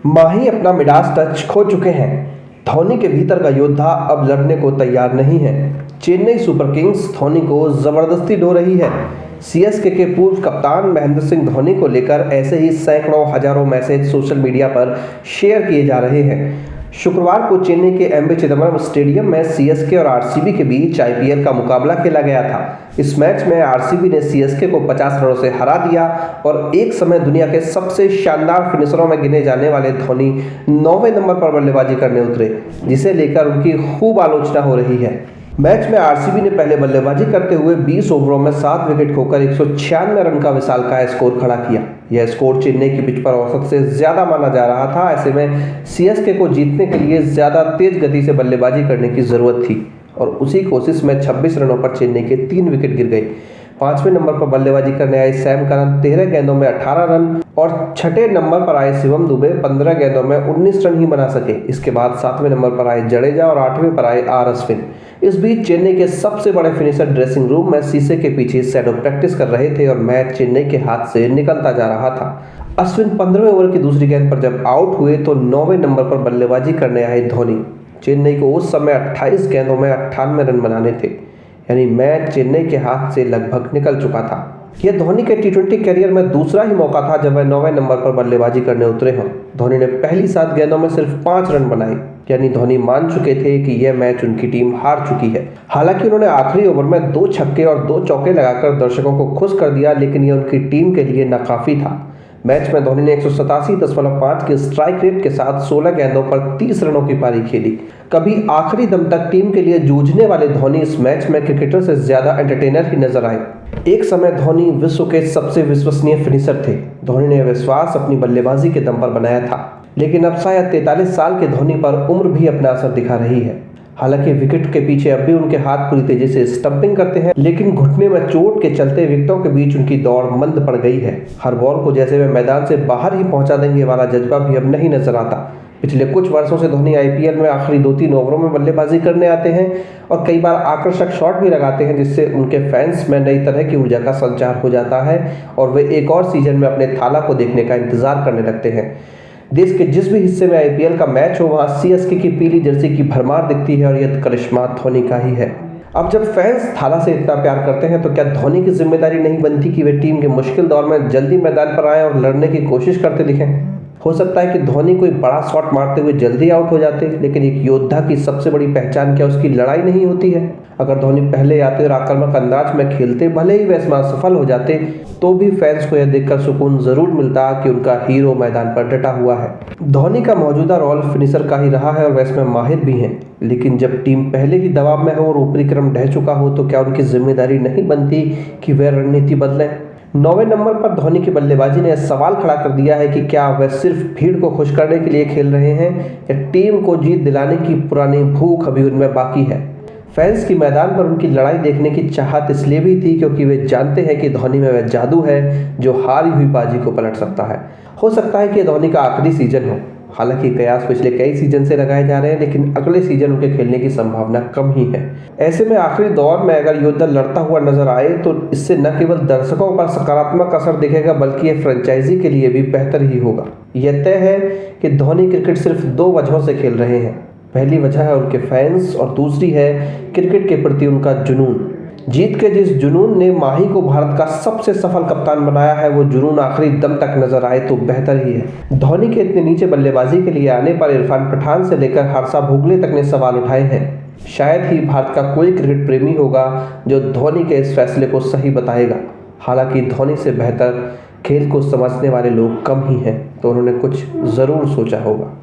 माही अपना Midas touch खो चुके हैं। धोनी के भीतर का योद्धा अब लड़ने को तैयार नहीं है। चेन्नई सुपर किंग्स धोनी को जबरदस्ती ढो रही है। सीएसके के पूर्व कप्तान महेंद्र सिंह धोनी को लेकर ऐसे ही सैकड़ों हजारों मैसेज सोशल मीडिया पर शेयर किए जा रहे हैं। शुक्रवार को चेन्नई के एमए चिदंबरम स्टेडियम में सीएसके और आरसीबी के बीच आईपीएल का मुकाबला खेला गया था। इस मैच में आरसीबी ने सीएसके को 50 रनों से हरा दिया और एक समय दुनिया के सबसे शानदार फिनिशरों में गिने जाने वाले धोनी 9वें नंबर पर बल्लेबाजी करने उतरे, जिसे लेकर उनकी खूब आलोचना हो रही है। मैच में आरसीबी ने पहले बल्लेबाजी करते हुए 20 ओवरों में 7 विकेट खोकर 196 रन का विशालकाय स्कोर खड़ा किया। यह स्कोर चेन्नई की पिच पर औसत से ज्यादा माना जा रहा था। ऐसे में सीएसके को जीतने के लिए ज्यादा तेज गति से बल्लेबाजी करने की जरूरत थी और उसी कोशिश में 26 रनों पर चेन्नई के 3 विकेट गिर गए। 5वें नंबर पर बल्लेबाजी करने आए सैम करन 13 गेंदों में 18 रन और 6ठे नंबर पर आए शिवम दुबे 15 गेंदों में 19 रन ही बना सके। इसके बाद 7वें नंबर पर आए जडेजा और 8वें पर आए आर अश्विन। इस बीच चेन्नई के सबसे बड़े फिनिशर ड्रेसिंग रूम में शीशे के पीछे शैडो प्रैक्टिस कर रहे थे और मैच चेन्नई के हाथ से निकलता जा रहा था। अश्विन 15वें ओवर की दूसरी गेंद पर जब आउट हुए तो 9वें नंबर पर बल्लेबाजी करने आए धोनी। चेन्नई को उस समय 28 गेंदों में 98 रन बनाने थे, यानी मैच चेन्नई के हाथ से लगभग निकल चुका था। यह धोनी के टी20 कैरियर में दूसरा ही मौका था जब वह 9वें नंबर पर बल्लेबाजी करने उतरे हों। धोनी ने पहली 7 गेंदों में सिर्फ 5 रन बनाए, यानी धोनी मान चुके थे कि यह मैच उनकी टीम हार चुकी है। हालांकि उन्होंने आखिरी ओवर में 2 छक्के और 2 चौके लगाकर दर्शकों को खुश कर दिया, लेकिन यह उनकी टीम के लिए नाकाफी था। मैच में धोनी ने 187.5 के स्ट्राइक रेट के साथ 16 गेंदों पर 30 रनों की पारी खेली। कभी आखिरी दम तक टीम के लिए जूझने वाले धोनी इस मैच में क्रिकेटर से ज्यादा एंटरटेनर ही नजर आए। एक समय धोनी विश्व के सबसे विश्वसनीय फिनिशर थे। धोनी ने विश्वास अपनी बल्लेबाजी के दम पर बनाया था, लेकिन अब शायद 43 साल के धोनी पर उम्र भी अपना असर दिखा रही है। हालांकि विकेट के पीछे अब भी उनके हाथ पूरी तेजी से स्टंपिंग करते हैं, लेकिन घुटने में चोट के चलते विकेटों के बीच उनकी दौड़ मंद पड़ गई है। हर बॉल को जैसे वे मैदान से बाहर ही पहुंचा देंगे वाला जज्बा भी अब नहीं नजर आता। पिछले कुछ वर्षों से धोनी आईपीएल में आखिरी 2-3 ओवरों में बल्लेबाजी करने आते हैं और कई बार आकर्षक शॉट भी लगाते हैं, जिससे उनके फैंस में नई तरह की ऊर्जा का संचार हो जाता है और वे एक और सीजन में अपने थाला को देखने का इंतजार करने लगते हैं। देश के जिस भी हिस्से में आईपीएल का मैच हो, वहां सीएसके की पीली जर्सी की भरमार दिखती है और यह करिश्मा धोनी का ही है। अब जब फैंस थाला से इतना प्यार करते हैं तो क्या धोनी की जिम्मेदारी नहीं बनती कि वे टीम के मुश्किल दौर में जल्दी मैदान पर आएं और लड़ने की कोशिश करते दिखें? हो सकता है कि धोनी कोई बड़ा शॉट मारते हुए जल्दी आउट हो जाते, लेकिन एक योद्धा की सबसे बड़ी पहचान क्या उसकी लड़ाई नहीं होती है? अगर धोनी पहले आते और आक्रामक अंदाज में खेलते, भले ही वे इसमें असफल हो जाते, तो भी फैंस को यह देखकर सुकून जरूर मिलता कि उनका हीरो मैदान पर डटा हुआ है। धोनी का मौजूदा रोल फिनिशर का ही रहा है और वे इसमें माहिर भी हैं, लेकिन जब टीम पहले ही दबाव में हो और ऊपरी क्रम ढह चुका हो तो क्या उनकी जिम्मेदारी नहीं बनती कि वे रणनीति बदलें? 9वें नंबर पर धोनी की बल्लेबाजी ने सवाल खड़ा कर दिया है कि क्या वह सिर्फ भीड़ को खुश करने के लिए खेल रहे हैं या टीम को जीत दिलाने की पुरानी भूख अभी उनमें बाकी है। फैंस की मैदान पर उनकी लड़ाई देखने की चाहत इसलिए भी थी क्योंकि वे जानते हैं कि धोनी में वह जादू है जो हारी हुई बाजी को पलट सकता है। हो सकता है कि धोनी का आखिरी सीजन हो। हालांकि कयास पिछले कई सीजन से लगाए जा रहे हैं, लेकिन अगले सीजन उनके खेलने की संभावना कम ही है। ऐसे में आखिरी दौर में अगर योद्धा लड़ता हुआ नजर आए तो इससे न केवल दर्शकों पर सकारात्मक असर दिखेगा, बल्कि ये फ्रेंचाइजी के लिए भी बेहतर ही होगा। यह तय है कि धोनी क्रिकेट सिर्फ 2 वजहों से खेल रहे हैं। पहली वजह है उनके फैंस और दूसरी है क्रिकेट के प्रति उनका जुनून। जीत के जिस जुनून ने माही को भारत का सबसे सफल कप्तान बनाया है, वो जुनून आखिरी दम तक नजर आए तो बेहतर ही है। धोनी के इतने नीचे बल्लेबाजी के लिए आने पर इरफान पठान से लेकर हर्षा भोगले तक ने सवाल उठाए हैं। शायद ही भारत का कोई क्रिकेट प्रेमी होगा जो धोनी के इस फैसले को सही बताएगा। हालांकि धोनी से बेहतर खेल को समझने वाले लोग कम ही हैं, तो उन्होंने कुछ जरूर सोचा होगा।